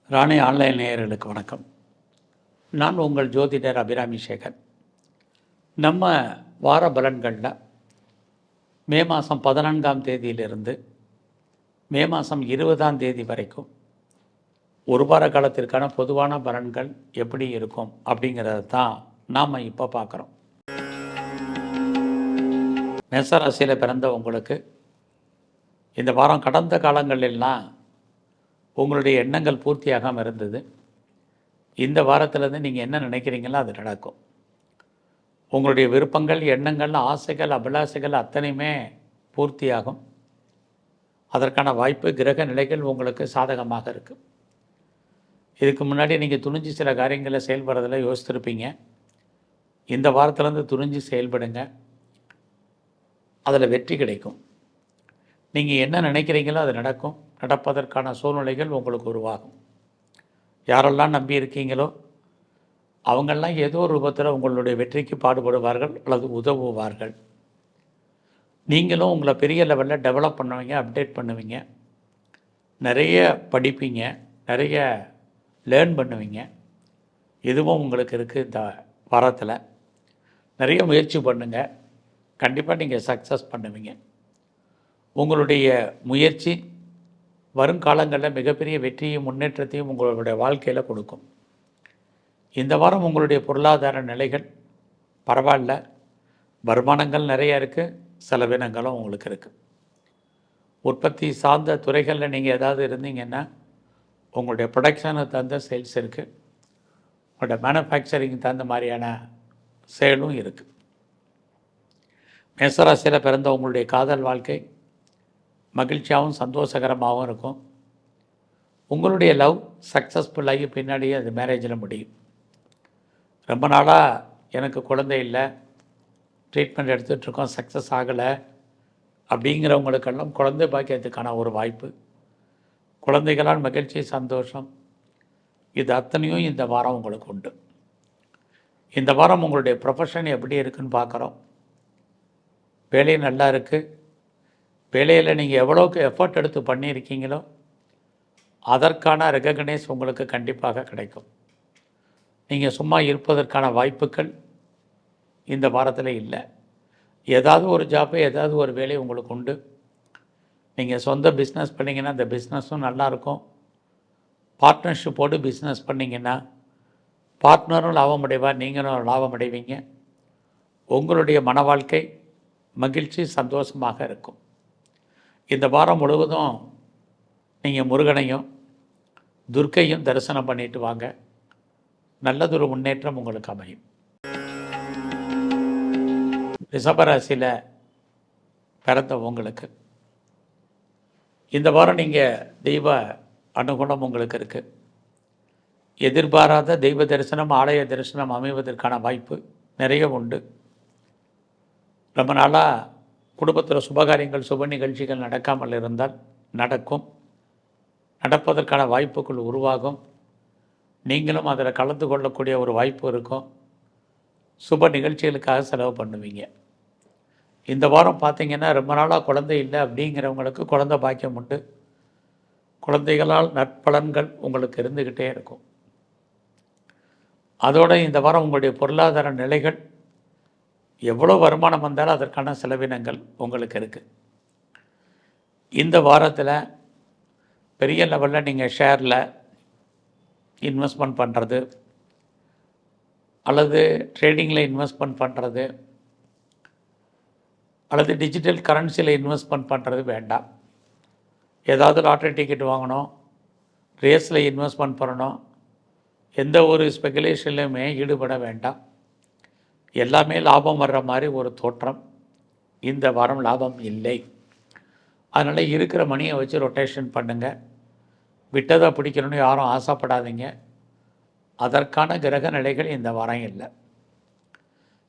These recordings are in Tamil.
ராணி ஆன்லைன் நேயர்களுக்கு வணக்கம். நான் உங்கள் ஜோதிடர் அபிராமி சேகர். நம்ம வார பலன்களில் மே மாதம் 14ஆம் தேதியிலிருந்து மே மாதம் 20ஆம் தேதி வரைக்கும் ஒரு வார காலத்திற்கான பொதுவான பலன்கள் எப்படி இருக்கும் அப்படிங்கிறத தான் நாம் இப்போ பார்க்குறோம். மேசராசியில் பிறந்த உங்களுக்கு இந்த வாரம் கடந்த காலங்களெல்லாம் உங்களுடைய எண்ணங்கள் பூர்த்தியாகாமல் இருந்தது. இந்த வாரத்திலேருந்து நீங்கள் என்ன நினைக்கிறீங்களோ அது நடக்கும். உங்களுடைய விருப்பங்கள், எண்ணங்கள், ஆசைகள், அபிலாசைகள் அத்தனையுமே பூர்த்தியாகும். அதற்கான வாய்ப்பு கிரக நிலைகள் உங்களுக்கு சாதகமாக இருக்குது. இதுக்கு முன்னாடி நீங்கள் துணிஞ்சு சில காரியங்களை செயல்படுறதில் யோசித்திருப்பீங்க. இந்த வாரத்திலேருந்து துணிஞ்சு செயல்படுங்க, அதில் வெற்றி கிடைக்கும். நீங்கள் என்ன நினைக்கிறீங்களோ அது நடக்கும். நடப்பதற்கான சூழ்நிலைகள் உங்களுக்கு உருவாகும். யாரெல்லாம் நம்பி இருக்கீங்களோ அவங்கெல்லாம் ஏதோ ஒரு ரூபத்தில் உங்களுடைய வெற்றிக்கு பாடுபடுவார்கள் அல்லது உதவுவார்கள். நீங்களும் உங்களை பெரிய லெவலில் டெவலப் பண்ணுவீங்க, அப்டேட் பண்ணுவீங்க, நிறைய படிப்பீங்க, நிறைய லேர்ன் பண்ணுவீங்க. இதுவும் உங்களுக்கு இருக்குது. இந்த வாரத்தில் நிறைய முயற்சி பண்ணுங்கள், கண்டிப்பாக நீங்கள் சக்ஸஸ் பண்ணுவீங்க. உங்களுடைய முயற்சி வருங்காலங்களில் மிகப்பெரிய வெற்றியும் முன்னேற்றத்தையும் உங்களுடைய வாழ்க்கையில் கொடுக்கும். இந்த வாரம் உங்களுடைய பொருளாதார நிலைகள் பரவாயில்ல, வருமானங்கள் நிறைய இருக்குது, செலவினங்களும் உங்களுக்கு இருக்குது. உற்பத்தி சார்ந்த துறைகளில் நீங்கள் ஏதாவது இருந்தீங்கன்னா உங்களுடைய ப்ரொடக்ஷனுக்கு தகுந்த சேல்ஸ் இருக்குது, உங்களுடைய மேனுஃபேக்சரிங் தகுந்த மாதிரியான சேலும் இருக்குது. மேசராசியில் பிறந்த உங்களுடைய காதல் வாழ்க்கை மகிழ்ச்சியாகவும் சந்தோஷகரமாகவும் இருக்கும். உங்களுடைய லவ் சக்ஸஸ்ஃபுல்லாகி பின்னாடியே அது மேரேஜில் முடியும். ரொம்ப நாளாக எனக்கு குழந்தை இல்லை, ட்ரீட்மெண்ட் எடுத்துகிட்ருக்கோம், சக்ஸஸ் ஆகலை அப்படிங்கிறவங்களுக்கெல்லாம் குழந்தை பாக்கியத்துக்கான ஒரு வாய்ப்பு, குழந்தைகளால் மகிழ்ச்சி, சந்தோஷம், இது அத்தனையும் இந்த வாரம் உங்களுக்கு உண்டு. இந்த வாரம் உங்களுடைய ப்ரொஃபஷன் எப்படி இருக்குதுன்னு பார்க்குறோம். வேலை நல்லா இருக்குது. வேலையில் நீங்கள் எவ்வளோக்கு எஃபர்ட் எடுத்து பண்ணியிருக்கீங்களோ அதற்கான ரெகக்னைஸ் உங்களுக்கு கண்டிப்பாக கிடைக்கும். நீங்கள் சும்மா இருப்பதற்கான வாய்ப்புகள் இந்த வாரத்தில் இல்லை. ஏதாவது ஒரு ஜாப்பு, ஏதாவது ஒரு வேலை உங்களுக்கு உண்டு. நீங்கள் சொந்த பிஸ்னஸ் பண்ணிங்கன்னா அந்த பிஸ்னஸும் நல்லாயிருக்கும். பார்ட்னர்ஷிப்போடு பிஸ்னஸ் பண்ணிங்கன்னா பார்ட்னரும் லாபம் அடைவார், நீங்களும் லாபம் அடைவீங்க. உங்களுடைய மன வாழ்க்கை மகிழ்ச்சி, சந்தோஷமாக இருக்கும். இந்த வாரம் முழுவதும் நீங்கள் முருகனையும் துர்க்கையும் தரிசனம் பண்ணிட்டு வாங்க. நல்லதொரு முன்னேற்றம் உங்களுக்கு அமையும். ரிஷபராசியில் பிறந்த உங்களுக்கு இந்த வாரம் நீங்கள் தெய்வ அனுகூலம் உங்களுக்கு இருக்குது. எதிர்பாராத தெய்வ தரிசனம், ஆலய தரிசனம் அமைவதற்கான வாய்ப்பு நிறைய உண்டு. ரொம்ப நாளாக குடும்பத்தில் சுபகாரியங்கள், சுப நிகழ்ச்சிகள் நடக்காமல் இருந்தால் நடக்கும். நடப்பதற்கான வாய்ப்புகள் உருவாகும். நீங்களும் அதில் கலந்து கொள்ளக்கூடிய ஒரு வாய்ப்பு இருக்கும். சுப நிகழ்ச்சிகளுக்காக செலவு பண்ணுவீங்க. இந்த வாரம் பார்த்திங்கன்னா ரொம்ப நாளாக குழந்தை இல்லை அப்படிங்கிறவங்களுக்கு குழந்தை பாக்கியம் உண்டு. குழந்தைகளால் நற்பலன்கள் உங்களுக்கு இருந்துக்கிட்டே இருக்கும். அதோடு இந்த வாரம் உங்களுடைய பொருளாதார நிலைகள் எவ்வளோ வருமானம் வந்தாலும் அதற்கான செலவினங்கள் உங்களுக்கு இருக்குது. இந்த வாரத்தில் பெரிய லெவலில் நீங்கள் ஷேரில் இன்வெஸ்ட்மெண்ட் பண்ணுறது அல்லது ட்ரேடிங்கில் இன்வெஸ்ட்மெண்ட் பண்ணுறது அல்லது டிஜிட்டல் கரன்சியில் இன்வெஸ்ட்மெண்ட் பண்ணுறது வேண்டாம். ஏதாவது லாட்ரி டிக்கெட் வாங்கணும், ரேஸில் இன்வெஸ்ட்மெண்ட் பண்ணணும், எந்த ஒரு ஸ்பெகுலேஷன்லையுமே ஈடுபட வேண்டாம். எல்லாமே லாபம் வர்ற மாதிரி ஒரு தோற்றம். இந்த வாரம் லாபம் இல்லை. அதனால் இருக்கிற மணியை வச்சு ரொட்டேஷன் பண்ணுங்கள். விட்டதை பிடிக்கணும்னு யாரும் ஆசைப்படாதீங்க. அதற்கான கிரக நிலைகள் இந்த வாரம் இல்லை.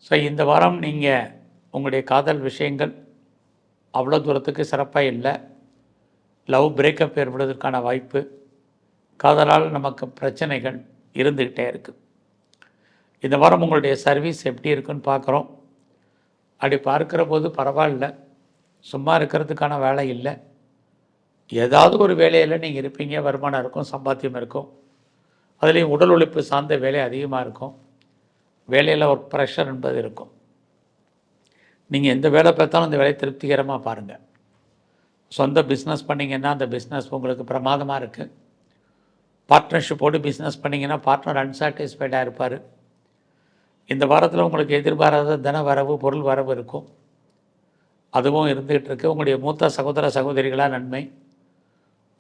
ஸோ இந்த வாரம் நீங்கள் உங்களுடைய காதல் விஷயங்கள் அவ்வளோ தூரத்துக்கு சிறப்பாக இல்லை. லவ் பிரேக்கப் ஏற்படுவதற்கான வாய்ப்பு, காதலால் நமக்கு பிரச்சனைகள் இருந்துக்கிட்டே இருக்குது. இந்த வாரம் உங்களுடைய சர்வீஸ் எப்படி இருக்குன்னு பார்க்குறோம். அப்படி பார்க்குற போது பரவாயில்ல, சும்மா இருக்கிறதுக்கான வேலை இல்லை. ஏதாவது ஒரு வேலையில் நீங்கள் இருப்பீங்க, வருமானம் இருக்கும், சம்பாத்தியம் இருக்கும். அதுலேயும் உடல் உழைப்பு சார்ந்த வேலை அதிகமாக இருக்கும். வேலையில் ஒரு ப்ரெஷர் என்பது இருக்கும். நீங்கள் எந்த வேலை பார்த்தாலும் அந்த வேலையை திருப்திகரமாக பாருங்கள். சொந்த பிஸ்னஸ் பண்ணிங்கன்னா அந்த பிஸ்னஸ் உங்களுக்கு பிரமாதமாக இருக்குது. பார்ட்னர்ஷிப்போடு பிஸ்னஸ் பண்ணிங்கன்னா பார்ட்னர் அன்சாட்டிஸ்ஃபைடாக இருப்பார். இந்த வாரத்தில் உங்களுக்கு எதிர்பாராத தன வரவு, பொருள் வரவு இருக்கும். அதுவும் இருந்துகிட்டு இருக்குது. உங்களுடைய மூத்த சகோதர சகோதரிகளால் நன்மை,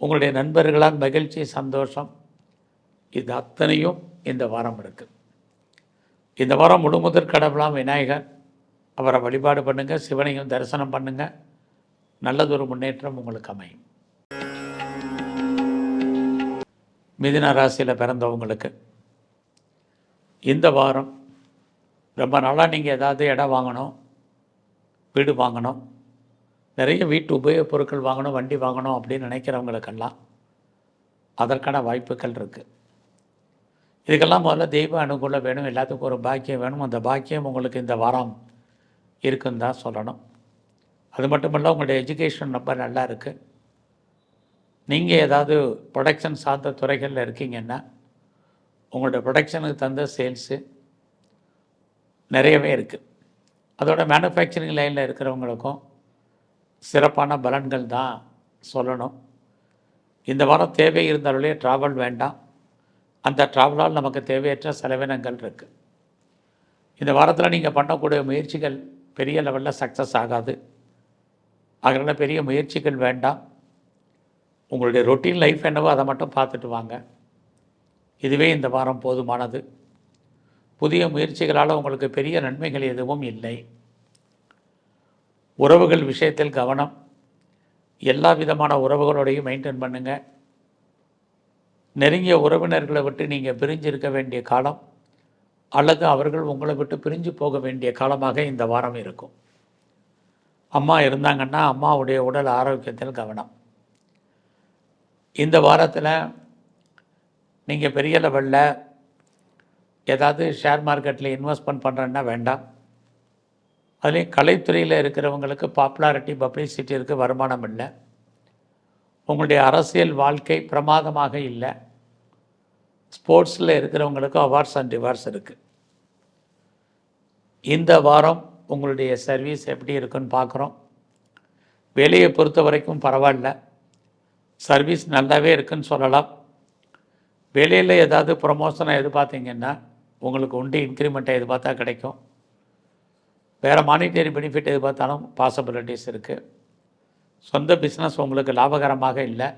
உங்களுடைய நண்பர்களால் மகிழ்ச்சி, சந்தோஷம், இது அத்தனையும் இந்த வாரம் இருக்குது. இந்த வாரம் முழுமுதற் கடவுளாம் விநாயகர், அவரை வழிபாடு பண்ணுங்கள். சிவனையும் தரிசனம் பண்ணுங்கள். நல்லதொரு முன்னேற்றம் உங்களுக்கு அமையும். மிதுன ராசியில் பிறந்தவங்களுக்கு இந்த வாரம் ரொம்ப நாளாக நீங்கள் ஏதாவது இடம் வாங்கணும், வீடு வாங்கணும், நிறைய வீட்டு உபயோகப் பொருட்கள் வாங்கணும், வண்டி வாங்கணும் அப்படின்னு நினைக்கிறவங்களுக்கெல்லாம் அதற்கான வாய்ப்புகள் இருக்குது. இதுக்கெல்லாம் முதல்ல தெய்வ அனுகூலம் வேணும், எல்லாத்துக்கும் ஒரு பாக்கியம் வேணும். அந்த பாக்கியம் உங்களுக்கு இந்த வாரம் இருக்குன்னு தான் சொல்லணும். அது மட்டும் இல்லை, உங்களுடைய எஜுகேஷன் ரொம்ப நல்லா இருக்குது. நீங்கள் ஏதாவது ப்ரொடக்ஷன் சார்ந்த துறைகளில் இருக்கீங்கன்னா உங்களோட ப்ரொடக்ஷனுக்கு தந்த சேல்ஸு நிறையவே இருக்குது. அதோட மேனுஃபேக்சரிங் லைனில் இருக்கிறவங்களுக்கும் சிறப்பான பலன்கள் தான் சொல்லணும். இந்த வாரம் தேவை இருந்தாலே ட்ராவல் வேண்டாம். அந்த ட்ராவலால் நமக்கு தேவையற்ற செலவினங்கள் இருக்குது. இந்த வாரத்தில் நீங்கள் பண்ணக்கூடிய முயற்சிகள் பெரிய லெவலில் சக்ஸஸ் ஆகாது. அதனால் பெரிய முயற்சிகள் வேண்டாம். உங்களுடைய ரொட்டீன் லைஃப் என்னவோ அதை மட்டும் பார்த்துட்டு வாங்க. இதுவே இந்த வாரம் போதுமானது. புதிய முயற்சிகளால் உங்களுக்கு பெரிய நன்மைகள் எதுவும் இல்லை. உறவுகள் விஷயத்தில் கவனம். எல்லா விதமான உறவுகளோடையும் மெயின்டைன் பண்ணுங்கள். நெருங்கிய உறவினர்களை விட்டு நீங்கள் பிரிஞ்சிருக்க வேண்டிய காலம் அல்லது அவர்கள் உங்களை விட்டு பிரிஞ்சு போக வேண்டிய காலமாக இந்த வாரம் இருக்கும். அம்மா இருந்தாங்கன்னா அம்மாவுடைய உடல் ஆரோக்கியத்தில் கவனம். இந்த வாரத்தில் நீங்கள் பெரிய லெவலில் ஏதாவது ஷேர் மார்க்கெட்டில் இன்வெஸ்ட்மெண்ட் பண்ணுறேன்னா வேண்டாம். அதுலேயும் கலைத்துறையில் இருக்கிறவங்களுக்கு பாப்புலாரிட்டி, பப்ளிசிட்டி இருக்குது, வருமானம் இல்லை. உங்களுடைய அரசியல் வாழ்க்கை பிரமாதமாக இல்லை. ஸ்போர்ட்ஸில் இருக்கிறவங்களுக்கு அவார்ட்ஸ் அண்ட் ரிவார்ட்ஸ் இருக்குது. இந்த வாரம் உங்களுடைய சர்வீஸ் எப்படி இருக்குன்னு பார்க்குறோம். வேலையை பொறுத்த வரைக்கும் பரவாயில்ல, சர்வீஸ் நல்லாவே இருக்குன்னு சொல்லலாம். வேலையில் ஏதாவது ப்ரொமோஷனை எதிர்பார்த்தீங்கன்னா உங்களுக்கு உண்டு, இன்க்ரிமெண்ட்டை எதிர்பார்த்தா கிடைக்கும். வேறு மானிட்டரி பெனிஃபிட் எதிர்பார்த்தாலும் பாசிபிலிட்டிஸ் இருக்குது. சொந்த பிஸ்னஸ் உங்களுக்கு லாபகரமாக இல்லை.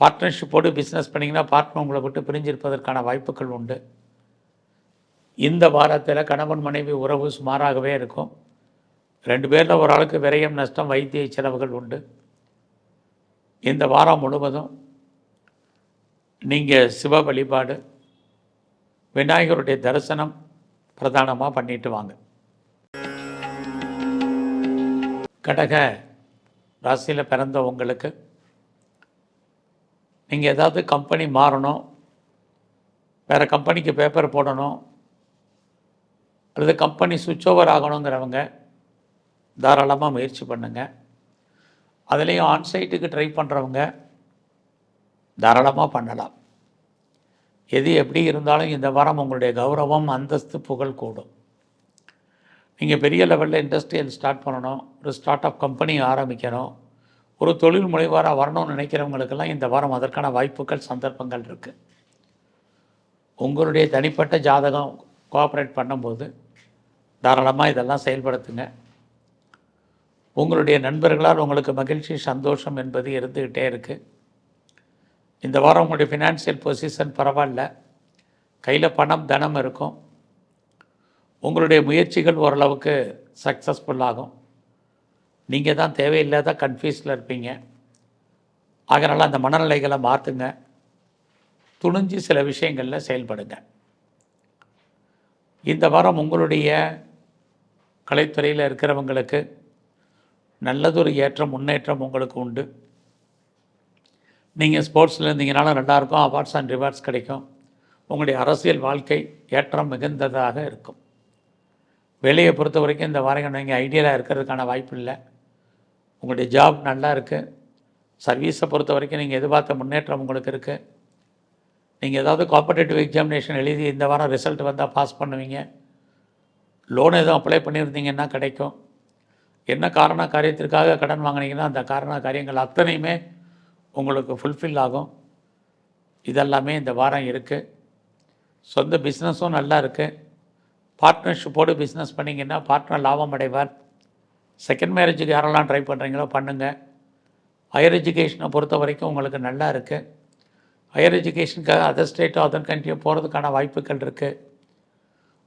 பார்ட்னர்ஷிப்போடு பிஸ்னஸ் பண்ணிங்கன்னா பார்ட்னர் உங்களை விட்டு பிரிஞ்சிருப்பதற்கான வாய்ப்புகள் உண்டு. இந்த வாரத்தில் கணவன் மனைவி உறவு சுமாராகவே இருக்கும். 2 பேரில் ஒரு ஆளுக்கு விரயம், நஷ்டம், வைத்திய செலவுகள் உண்டு. இந்த வாரம் முழுவதும் நீங்கள் சிவ வழிபாடு, விநாயகருடைய தரிசனம் பிரதானமாக பண்ணிட்டு வாங்க. கடக ராசியில் பிறந்த உங்களுக்கு நீங்கள் ஏதாவது கம்பெனி மாறணும், வேறு கம்பெனிக்கு பேப்பர் போடணும், அல்லது கம்பெனி சுவிட்ச் ஓவர் ஆகணுங்கிறவங்க தாராளமாக முயற்சி பண்ணுங்கள். அதுலேயும் ஆன்சைட்டுக்கு ட்ரை பண்ணுறவங்க தாராளமாக பண்ணலாம். எது எப்படி இருந்தாலும் இந்த வாரம் உங்களுடைய கௌரவம், அந்தஸ்து, புகழ் கூடும். நீங்கள் பெரிய லெவலில் இண்டஸ்ட்ரியல் ஸ்டார்ட் பண்ணணும், ஒரு ஸ்டார்ட் அப் கம்பெனி ஆரம்பிக்கணும், ஒரு தொழில் முனைவாராக வரணும்னு நினைக்கிறவங்களுக்கெல்லாம் இந்த வாரம் அதற்கான வாய்ப்புகள், சந்தர்ப்பங்கள் இருக்குது. உங்களுடைய தனிப்பட்ட ஜாதகம் கோஆப்ரேட் பண்ணும்போது தாராளமாக இதெல்லாம் செயல்படுத்துங்க. உங்களுடைய நண்பர்களால் உங்களுக்கு மகிழ்ச்சி, சந்தோஷம் என்பது இருந்துக்கிட்டே இருக்குது. இந்த வாரம் உங்களுடைய ஃபினான்ஷியல் பொசிஷன் பரவாயில்ல, கையில் பணம், தனம் இருக்கும். உங்களுடைய முயற்சிகள் ஓரளவுக்கு சக்ஸஸ்ஃபுல்லாகும். நீங்கள் தான் தேவையில்லாத கன்ஃபியூஸில் இருப்பீங்க. அதனால் அந்த மனநிலைகளை மாற்றுங்க. துணிஞ்சு சில விஷயங்களில் செயல்படுங்க. இந்த வாரம் உங்களுடைய கலைத்துறையில் இருக்கிறவங்களுக்கு நல்லதொரு ஏற்றம், முன்னேற்றம் உங்களுக்கு உண்டு. நீங்கள் ஸ்போர்ட்ஸில் இருந்தீங்கனாலும் நல்லாயிருக்கும், அவார்ட்ஸ் அண்ட் ரிவார்ட்ஸ் கிடைக்கும். உங்களுடைய அரசியல் வாழ்க்கை ஏற்றம் மிகுந்ததாக இருக்கும். வேலையை பொறுத்த வரைக்கும் இந்த வாரம் நீங்கள் ஐடியலாக இருக்கிறதுக்கான வாய்ப்பு இல்லை. உங்களுடைய ஜாப் நல்லா இருக்குது. சர்வீஸை பொறுத்த வரைக்கும் நீங்கள் எதிர்பார்த்த முன்னேற்றம் உங்களுக்கு இருக்குது. நீங்கள் ஏதாவது காம்படேட்டிவ் எக்ஸாமினேஷன் எழுதி இந்த வாரம் ரிசல்ட் வந்தால் பாஸ் பண்ணுவீங்க. லோன் எதுவும் அப்ளை பண்ணியிருந்தீங்கன்னா கிடைக்கும். என்ன காரண காரியத்திற்காக கடன் வாங்கினீங்கன்னா அந்த காரண காரியங்கள் அத்தனையுமே உங்களுக்கு ஃபுல்ஃபில் ஆகும். இதெல்லாமே இந்த வாரம் இருக்குது. சொந்த பிஸ்னஸும் நல்லா இருக்குது. பார்ட்னர்ஷிப்போடு பிஸ்னஸ் பண்ணிங்கன்னா பார்ட்னர் லாபம் அடைவார். செகண்ட் மேரேஜுக்கு யாரெல்லாம் ட்ரை பண்ணுறீங்களோ பண்ணுங்கள். ஹையர் எஜுகேஷனை பொறுத்த வரைக்கும் உங்களுக்கு நல்லா இருக்குது. ஹையர் எஜுகேஷனுக்காக அதர் ஸ்டேட்டோ அதர் கண்ட்ரியோ போகிறதுக்கான வாய்ப்புகள் இருக்குது.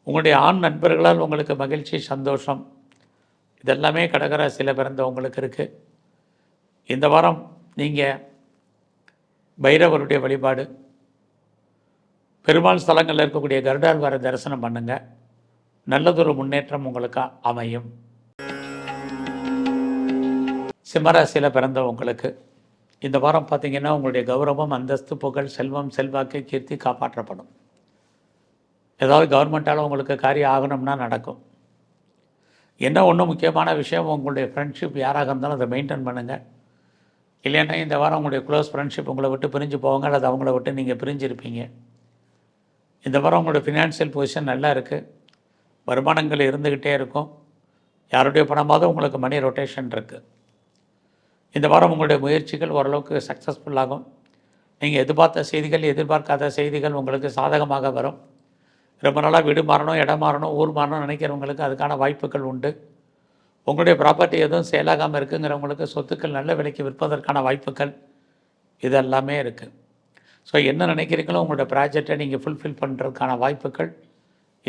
உங்களுடைய ஆண் நண்பர்களால் உங்களுக்கு மகிழ்ச்சி, சந்தோஷம், இதெல்லாமே கடகராசியில் பிறந்த உங்களுக்கு இருக்குது. இந்த வாரம் நீங்கள் பைரவருடைய வழிபாடு, பெருமாள் ஸ்தலங்களில் இருக்கக்கூடிய கருடாழ்வாரை தரிசனம் பண்ணுங்கள். நல்லதொரு முன்னேற்றம் உங்களுக்கு அமையும். சிம்மராசியில் பிறந்த உங்களுக்கு இந்த வாரம் பார்த்திங்கன்னா உங்களுடைய கௌரவம், அந்தஸ்து, புகழ், செல்வம், செல்வாக்கு, கீர்த்தி காப்பாற்றப்படும். ஏதாவது கவர்மெண்ட்டால் உங்களுக்கு காரியம் ஆகணும்னா நடக்கும். என்ன ஒன்றும் முக்கியமான விஷயம், உங்களுடைய ஃப்ரெண்ட்ஷிப் யாராக இருந்தாலும் அதை மெயின்டைன் பண்ணுங்கள். இல்லைன்னா இந்த வாரம் உங்களுடைய க்ளோஸ் ஃப்ரெண்ட்ஷிப் உங்களை விட்டு பிரிஞ்சு போவாங்க, அல்லது அவங்கள விட்டு நீங்கள் பிரிஞ்சிருப்பீங்க. இந்த வாரம் உங்களுடைய ஃபினான்ஷியல் பொசிஷன் நல்லா இருக்குது. வருமானங்கள் இருந்துக்கிட்டே இருக்கும். யாருடைய பணமாவது உங்களுக்கு மணி ரொட்டேஷன் இருக்குது. இந்த வாரம் உங்களுடைய முயற்சிகள் ஓரளவுக்கு சக்ஸஸ்ஃபுல்லாகும். நீங்கள் எதிர்பார்த்த செய்திகள், எதிர்பார்க்காத செய்திகள் உங்களுக்கு சாதகமாக வரும். ரொம்ப நாளாக வீடு மாறணும், இடம் மாறணும், ஊர் மாறணும் நினைக்கிறவங்களுக்கு அதுக்கான வாய்ப்புகள் உண்டு. உங்களுடைய ப்ராப்பர்ட்டி எதுவும் சேலாகாமல் இருக்குங்கிறவங்களுக்கு சொத்துக்கள் நல்ல விலைக்கு விற்பதற்கான வாய்ப்புகள் இதெல்லாமே இருக்குது. ஸோ என்ன நினைக்கிறீங்களோ உங்களுடைய ப்ராஜெக்டை நீங்கள் ஃபுல்ஃபில் பண்ணுறதுக்கான வாய்ப்புகள்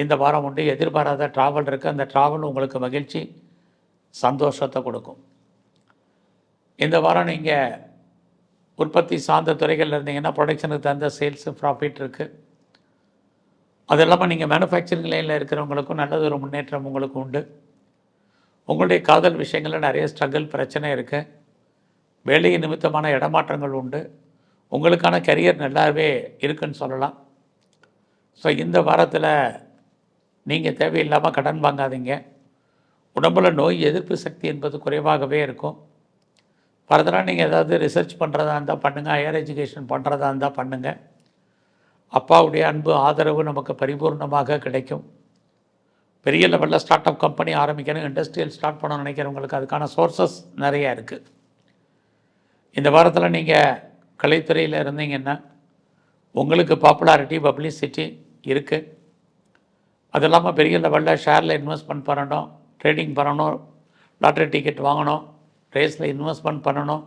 இந்த வாரம் உண்டு. எதிர்பாராத ட்ராவல் இருக்குது. அந்த ட்ராவல் உங்களுக்கு மகிழ்ச்சி, சந்தோஷத்தை கொடுக்கும். இந்த வாரம் நீங்கள் உற்பத்தி சார்ந்த துறைகளில் இருந்தீங்கன்னா ப்ரொடக்ஷனுக்கு தகுந்த சேல்ஸு, ப்ராஃபிட் இருக்குது. அது இல்லாமல் நீங்கள் மேனுஃபேக்சரிங் லைனில் இருக்கிறவங்களுக்கும் நல்லது ஒரு முன்னேற்றம் உங்களுக்கு உண்டு. உங்களுடைய காதல் விஷயங்களில் நிறைய ஸ்ட்ரகிள், பிரச்சனை இருக்குது. வேலை நிமித்தமான இடமாற்றங்கள் உண்டு. உங்களுக்கான கரியர் நல்லாவே இருக்குன்னு சொல்லலாம். ஸோ இந்த வாரத்தில் நீங்கள் தேவையில்லாமல் கடன் வாங்காதீங்க. உடம்பில் நோய் எதிர்ப்பு சக்தி என்பது குறைவாகவே இருக்கும். ஃபர்தராக நீங்கள் ஏதாவது ரிசர்ச் பண்ணுறதா இருந்தால் பண்ணுங்கள். ஹையர் எஜுகேஷன் பண்ணுறதா இருந்தால் பண்ணுங்கள். அப்பாவுடைய அன்பு, ஆதரவு நமக்கு பரிபூர்ணமாக கிடைக்கும். பெரிய லெவலில் ஸ்டார்ட் அப் கம்பெனி ஆரம்பிக்கணும், இண்டஸ்ட்ரியல் ஸ்டார்ட் பண்ணணும்னு நினைக்கிறவங்களுக்கு அதுக்கான சோர்ஸஸ் நிறையா இருக்குது. இந்த வாரத்தில் நீங்கள் கலைத்துறையில் இருந்தீங்கன்னா உங்களுக்கு பாப்புலாரிட்டி, பப்ளிசிட்டி இருக்குது. அது இல்லாமல் பெரிய லெவலில் ஷேரில் இன்வெஸ்ட்மெண்ட் பண்ணணும், ட்ரேடிங் பண்ணணும், லாட்ரி டிக்கெட் வாங்கணும், ரேஸில் இன்வெஸ்ட்மெண்ட் பண்ணணும்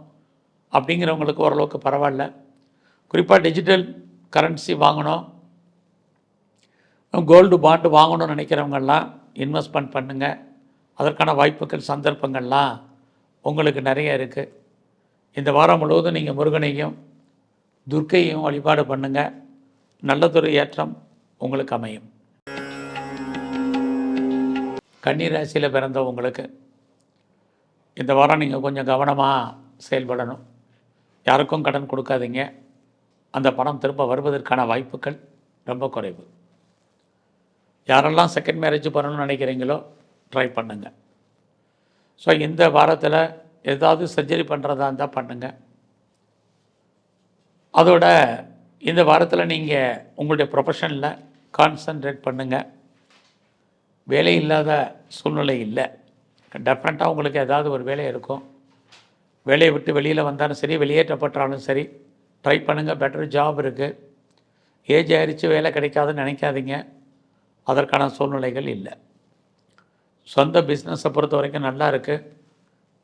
அப்படிங்கிறவங்களுக்கு ஓரளவுக்கு பரவாயில்ல. குறிப்பாக டிஜிட்டல் கரன்சி வாங்கணும், கோல்டு பாண்டு வாங்கணும்னு நினைக்கிறவங்கெல்லாம் இன்வெஸ்ட்மெண்ட் பண்ணுங்கள். அதற்கான வாய்ப்புகள், சந்தர்ப்பங்கள்லாம் உங்களுக்கு நிறைய இருக்குது. இந்த வாரம் முழுவதும் நீங்கள் முருகனையும் துர்க்கையும் வழிபாடு பண்ணுங்கள். நல்லதொரு ஏற்றம் உங்களுக்கு அமையும். கன்னி ராசியில் பிறந்த உங்களுக்கு இந்த வாரம் நீங்கள் கொஞ்சம் கவனமாக செயல்படணும். யாருக்கும் கடன் கொடுக்காதீங்க. அந்த பணம் திரும்ப வருவதற்கான வாய்ப்புகள் ரொம்ப குறைவு. யாரெல்லாம் செகண்ட் மேரேஜ் பண்ணணும்னு நினைக்கிறீங்களோ ட்ரை பண்ணுங்கள். ஸோ இந்த வாரத்தில் ஏதாவது சர்ஜரி பண்ணுறதா இருந்தால் பண்ணுங்கள். அதோட இந்த வாரத்தில் நீங்கள் உங்களுடைய ப்ரொஃபஷனில் கான்சன்ட்ரேட் பண்ணுங்கள். வேலை இல்லாத சூழ்நிலை இல்லை. டெஃபரெண்ட்டாக உங்களுக்கு ஏதாவது ஒரு வேலை இருக்கும். வேலையை விட்டு வெளியில் வந்தாலும் சரி, வெளியேற்றப்பட்டாலும் சரி, ட்ரை பண்ணுங்கள். பெட்டர் ஜாப் இருக்குது. ஏஜ் ஆயிடுச்சு, வேலை கிடைக்காதுன்னு நினைக்காதீங்க. அதற்கான சூழ்நிலைகள் இல்லை. சொந்த பிஸ்னஸை பொறுத்த வரைக்கும் நல்லா இருக்குது.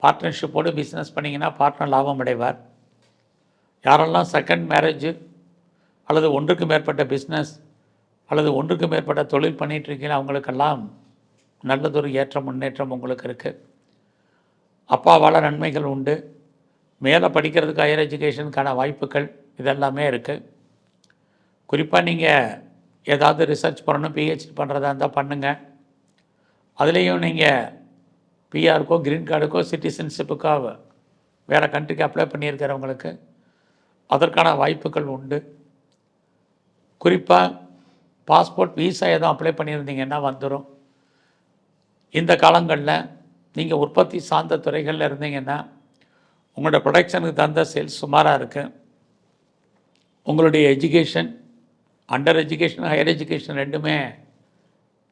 பார்ட்னர்ஷிப்போடு பிஸ்னஸ் பண்ணிங்கன்னா பார்ட்னர் லாபம் அடைவார். யாரெல்லாம் செகண்ட் மேரேஜு அல்லது ஒன்றுக்கு மேற்பட்ட பிஸ்னஸ் அல்லது ஒன்றுக்கு மேற்பட்ட தொழில் பண்ணிகிட்ருக்கீங்க அவங்களுக்கெல்லாம் நல்லதொரு ஏற்றம், முன்னேற்றம் உங்களுக்கு இருக்குது. அப்பாவால் நன்மைகள் உண்டு. மேலே படிக்கிறதுக்கு ஹையர் எஜுகேஷனுக்கான வாய்ப்புகள் இதெல்லாமே இருக்குது. குறிப்பாக நீங்கள் ஏதாவது ரிசர்ச் பண்ணணும், பிஹெச்டி பண்ணுறதா இருந்தால் பண்ணுங்கள். அதுலேயும் நீங்கள் பிஆருக்கோ, க்ரீன் கார்டுக்கோ, சிட்டிசன்ஷிப்புக்கோ வேறு கண்ட்ரிக்கு அப்ளை பண்ணியிருக்கிறவங்களுக்கு அதற்கான வாய்ப்புகள் உண்டு. குறிப்பாக பாஸ்போர்ட், வீசா எதுவும் அப்ளை பண்ணியிருந்தீங்கன்னா வந்துடும். இந்த காலங்களில் நீங்கள் உற்பத்தி சார்ந்த துறைகளில் இருந்தீங்கன்னா உங்களோட ப்ரொடக்ஷனுக்கு தகுந்த சேல்ஸ் சுமாராக இருக்குது. உங்களுடைய education under education higher education ரெண்டுமே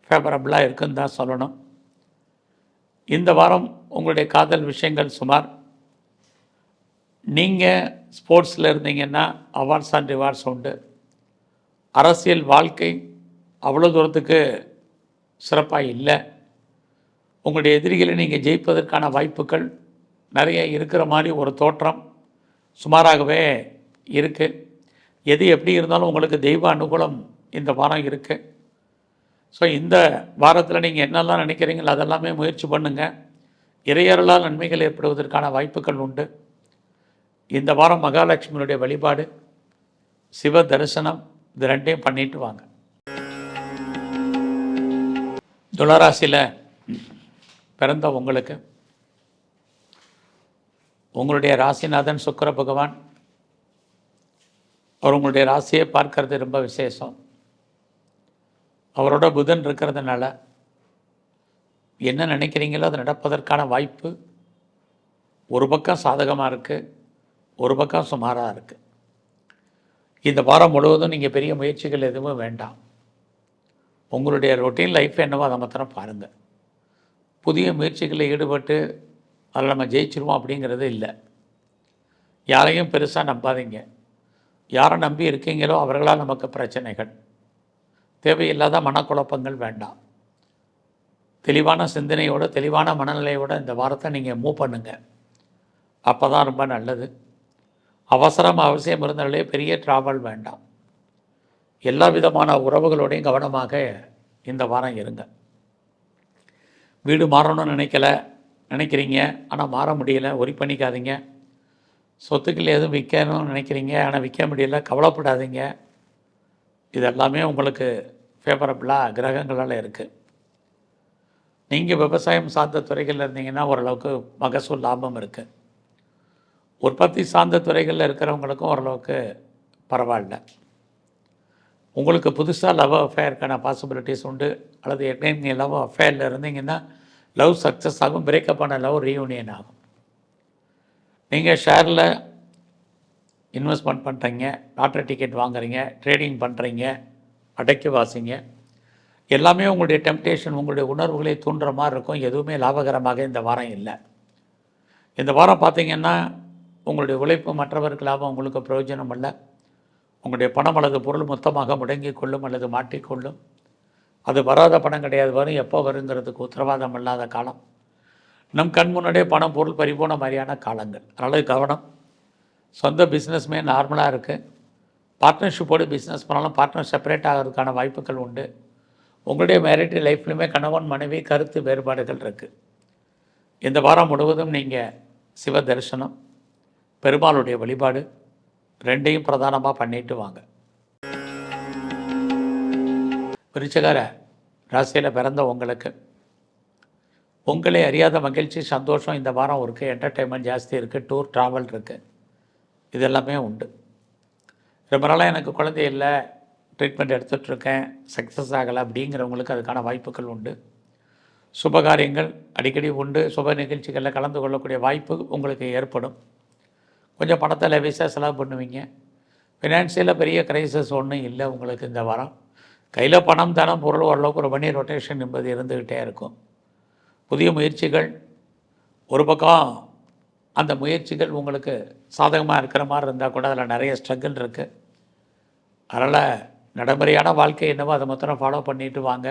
ஃபேவரபுளாக இருக்குன்னு தான் சொல்லணும். இந்த வாரம் உங்களுடைய காதல் விஷயங்கள் சுமார். நீங்கள் ஸ்போர்ட்ஸில் இருந்தீங்கன்னா அவார்ட்ஸ் அண்ட் ரிவார்ட்ஸ் உண்டு. அரசியல் வாழ்க்கை அவ்வளோ தூரத்துக்கு சிறப்பாக இல்லை. உங்களுடைய எதிரிகளை நீங்கள் ஜெயிப்பதற்கான வாய்ப்புகள் நிறைய இருக்கிற மாதிரி ஒரு தோற்றம் சுமாராகவே இருக்குது. எது எப்படி இருந்தாலும் உங்களுக்கு தெய்வ அனுகூலம் இந்த வாரம் இருக்குது. ஸோ இந்த வாரத்தில் நீங்கள் என்னெல்லாம் நினைக்கிறீங்களோ அதெல்லாமே முயற்சி பண்ணுங்கள். இறையருளால் நன்மைகள் ஏற்படுவதற்கான வாய்ப்புகள் உண்டு. இந்த வாரம் மகாலட்சுமியுடைய வழிபாடு, சிவ தரிசனம், இது ரெண்டையும் பண்ணிட்டு வாங்க. துளாராசியில் பிறந்த உங்களுக்கு உங்களுடைய ராசிநாதன் சுக்கிர பகவான் அவர் உங்களுடைய ராசியை பார்க்கறது ரொம்ப விசேஷம். அவரோட புதன் இருக்கிறதுனால என்ன நினைக்கிறீங்களோ அது நடப்பதற்கான வாய்ப்பு ஒரு பக்கம் சாதகமாக இருக்குது, ஒரு பக்கம் சுமாராக இருக்குது. இந்த வாரம் முழுவதும் நீங்கள் பெரிய முயற்சிகள் எதுவும் வேண்டாம். உங்களுடைய ரொட்டீன் லைஃப் என்னவோ அதை மாத்திரம் பாருங்கள். புதிய முயற்சிகளில் ஈடுபட்டு அதில் நம்ம ஜெயிச்சிருவோம் அப்படிங்கிறது இல்லை. யாரையும் பெருசாக நம்பாதீங்க. யாரை நம்பி இருக்கீங்களோ அவர்களால் நமக்கு பிரச்சனைகள். தேவையில்லாத மனக்குழப்பங்கள் வேண்டாம். தெளிவான சிந்தனையோடு தெளிவான மனநிலையோடு இந்த வாரத்தை நீங்கள் மூவ் பண்ணுங்கள். அப்போ தான் ரொம்ப நல்லது. அவசியம் இருந்தாலே பெரிய ட்ராவல் வேண்டாம். எல்லா விதமான உறவுகளோடையும் கவனமாக இந்த வாரம் இருங்க. வீடு மாறணும்னு நினைக்கிறீங்க, ஆனால் மாற முடியல, ஒரி பண்ணிக்காதீங்க. சொத்துக்கள் எதுவும் விற்கணும்னு நினைக்கிறீங்க, ஆனால் விற்க முடியல, கவலைப்படாதீங்க. இதெல்லாமே உங்களுக்கு ஃபேவரபுளாக கிரகங்களால் இருக்குது. நீங்கள் விவசாயம் சார்ந்த துறைகளில் இருந்தீங்கன்னா ஓரளவுக்கு மகசூல் லாபம் இருக்குது. உற்பத்தி சார்ந்த துறைகளில் இருக்கிறவங்களுக்கும் ஓரளவுக்கு பரவாயில்ல. உங்களுக்கு புதுசாக லவ் அஃபேருக்கான பாசிபிலிட்டிஸ் உண்டு. அல்லது ஏற்கனவே நீங்கள் லவ் அஃபேரில் இருந்தீங்கன்னா லவ் சக்ஸஸ் ஆகும், பிரேக்கப் ஆன லவ் ரீயூனியன் ஆகும். நீங்கள் ஷேரில் இன்வெஸ்ட்மெண்ட் பண்ணுறீங்க, லாட்ரி டிக்கெட் வாங்குறீங்க, ட்ரேடிங் பண்ணுறீங்க, அடைக்கி வாசிங்க, எல்லாமே உங்களுடைய டெம்டேஷன், உங்களுடைய உணர்வுகளை தூண்டுற மாதிரி இருக்கும். எதுவுமே லாபகரமாக இந்த வாரம் இல்லை. இந்த வாரம் பார்த்திங்கன்னா உங்களுடைய உழைப்பு மற்றவருக்கு லாபம், உங்களுக்கு பிரயோஜனம் இல்லை. உங்களுடைய பணம் அல்லது பொருள் மொத்தமாக முடங்கி கொள்ளும் அல்லது மாட்டிக்கொள்ளும். அது வராத பணம் கிடையாது, வரும். எப்போ வருங்கிறதுக்கு உத்தரவாதம் இல்லாத காலம். நம் கண் முன்னாடியே பணம் பொருள் பறிபோன மாதிரியான காலங்கள். அதனால் கவனம். சொந்த பிஸ்னஸ்மே நார்மலாக இருக்குது. பார்ட்னர்ஷிப்போடு பிஸ்னஸ் பண்ணாலும் பார்ட்னர் செப்பரேட் ஆகிறதுக்கான வாய்ப்புகள் உண்டு. உங்களுடைய மேரிட் லைஃப்லையுமே கணவன் மனைவி கருத்து வேறுபாடுகள் இருக்குது. இந்த வாரம் முழுவதும் நீங்கள் சிவ தரிசனம், பெருமாளுடைய வழிபாடு ரெண்டையும் பிரதானமாக பண்ணிட்டு வாங்க. விருச்சிக ராசியில் பிறந்த உங்களுக்கு உங்களே அறியாத மகிழ்ச்சி, சந்தோஷம் இந்த வாரம் இருக்குது. என்டர்டெயின்மெண்ட் ஜாஸ்தி இருக்குது. டூர் ட்ராவல் இருக்குது. இதெல்லாமே உண்டு. ரொம்ப நாளாக எனக்கு குழந்தை இல்லை, ட்ரீட்மெண்ட் எடுத்துகிட்ருக்கேன், சக்ஸஸ் ஆகலை அப்படிங்கிறவங்களுக்கு அதுக்கான வாய்ப்புகள் உண்டு. சுபகாரியங்கள் அடிக்கடி உண்டு. சுப நிகழ்ச்சிகளில் கலந்து கொள்ளக்கூடிய வாய்ப்பு உங்களுக்கு ஏற்படும். கொஞ்சம் பணத்தை லெவிஸாக செலவு பண்ணுவீங்க. ஃபினான்ஷியலில் பெரிய கிரைசஸ் ஒன்றும் இல்லை உங்களுக்கு இந்த வாரம். கையில் பணம் தனம் பொருள் ஓரளவுக்கு ஒரு மணி ரொட்டேஷன் என்பது இருந்துக்கிட்டே இருக்கும். புதிய முயற்சிகள் ஒரு பக்கம், அந்த முயற்சிகள் உங்களுக்கு சாதகமாக இருக்கிற மாதிரி இருந்தால் கூட அதில் நிறைய ஸ்ட்ரகிள் இருக்குது. அதனால் நடைமுறையான வாழ்க்கை என்னவோ அதை மொத்தம் ஃபாலோ பண்ணிட்டு வாங்க.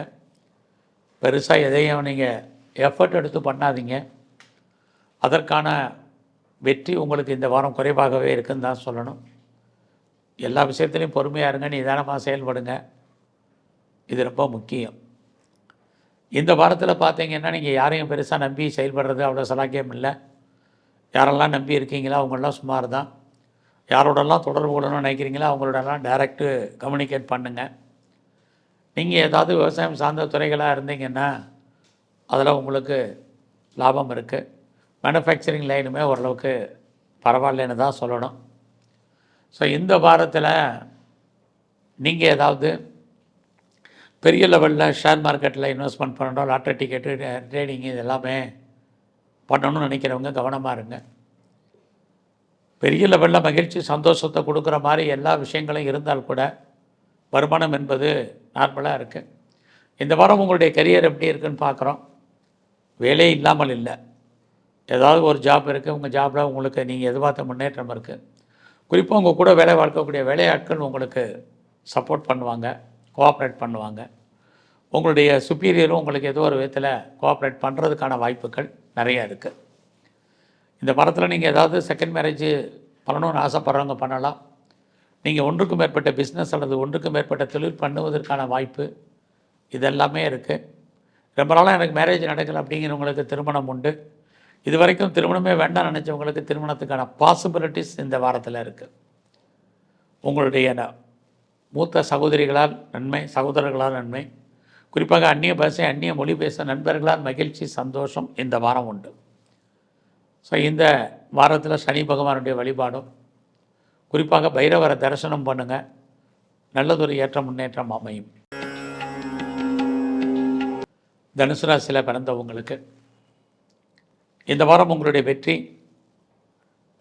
பெருசாக எதையும் நீங்கள் எஃபர்ட் எடுத்து பண்ணாதீங்க. அதற்கான வெற்றி உங்களுக்கு இந்த வாரம் குறைவாகவே இருக்குன்னு தான் சொல்லணும். எல்லா விஷயத்துலையும் பொறுமையாக இருங்க, நிதானமாக செயல்படுங்க. இது ரொம்ப முக்கியம். இந்த வாரத்தில் பார்த்தீங்கன்னா நீங்கள் யாரையும் பெருசாக நம்பி செயல்படுறது அவ்வளோ சலாக்கியம் இல்லை. யாரெல்லாம் நம்பி இருக்கீங்களோ அவங்களெலாம் சுமார் தான். யாரோடலாம் தொடர்பு கொள்ளணும்னு நினைக்கிறீங்களோ அவங்களோடலாம் டைரெக்டு கம்யூனிகேட் பண்ணுங்கள். நீங்கள் ஏதாவது விவசாயம் சார்ந்த துறைகளாக இருந்தீங்கன்னா அதில் உங்களுக்கு லாபம் இருக்குது. மேனுஃபேக்சரிங் லைனுமே ஓரளவுக்கு பரவாயில்லைன்னு தான் சொல்லணும். ஸோ இந்த வாரத்தில் நீங்கள் ஏதாவது பெரிய லெவலில் ஷேர் மார்க்கெட்டில் இன்வெஸ்ட்மெண்ட் பண்ணணும், லாட்ரி டிக்கெட்டு, ட்ரேடிங்கு, இது எல்லாமே பண்ணணும்னு நினைக்கிறவங்க கவனமாக இருங்க. பெரிய லெவலில் மகிழ்ச்சி சந்தோஷத்தை கொடுக்குற மாதிரி எல்லா விஷயங்களும் இருந்தால் கூட வருமானம் என்பது நார்மலாக இருக்குது. இந்த வாரம் உங்களுடைய கரியர் எப்படி இருக்குன்னு பார்க்குறோம். வேலையே இல்லாமல் இல்லை, ஏதாவது ஒரு ஜாப் இருக்குது. உங்கள் ஜாபில் உங்களுக்கு நீங்கள் எதிர்பார்த்த முன்னேற்றம் இருக்குது. குறிப்பாக உங்கள் கூட வேலை பார்க்கக்கூடிய வேலையாட்கள் உங்களுக்கு சப்போர்ட் பண்ணுவாங்க, கோஆப்ரேட் பண்ணுவாங்க. உங்களுடைய சுப்பீரியரும் உங்களுக்கு ஏதோ ஒரு விதத்தில் கோஆப்ரேட் பண்ணுறதுக்கான வாய்ப்புகள் நிறையா இருக்குது. இந்த வாரத்தில் நீங்கள் ஏதாவது செகண்ட் மேரேஜ் பண்ணணும்னு ஆசைப்படுறவங்க பண்ணலாம். நீங்கள் ஒன்றுக்கும் மேற்பட்ட பிஸ்னஸ் அல்லது ஒன்றுக்கும் மேற்பட்ட தொழில் பண்ணுவதற்கான வாய்ப்பு இதெல்லாமே இருக்குது. ரொம்ப நாளாக எனக்கு மேரேஜ் நடக்கலை அப்படிங்கிறவங்களுக்கு திருமணம் உண்டு. இது வரைக்கும் திருமணமே வேண்டாம் நினச்சவங்களுக்கு திருமணத்துக்கான பாசிபிலிட்டிஸ் இந்த வாரத்தில் இருக்குது. உங்களுடைய மூத்த சகோதரிகளால் நன்மை, சகோதரர்களால் நன்மை, குறிப்பாக அந்நிய பாஷை அந்நிய மொழி பேச நண்பர்களால் மகிழ்ச்சி, சந்தோஷம் இந்த வாரம் உண்டு. ஸோ இந்த வாரத்தில் சனி பகவானுடைய வழிபாடும், குறிப்பாக பைரவரை தரிசனம் பண்ணுங்கள், நல்லதொரு ஏற்ற முன்னேற்றம் அமையும். தனுசு ராசியில் பிறந்தவங்களுக்கு இந்த வாரம் உங்களுடைய வெற்றி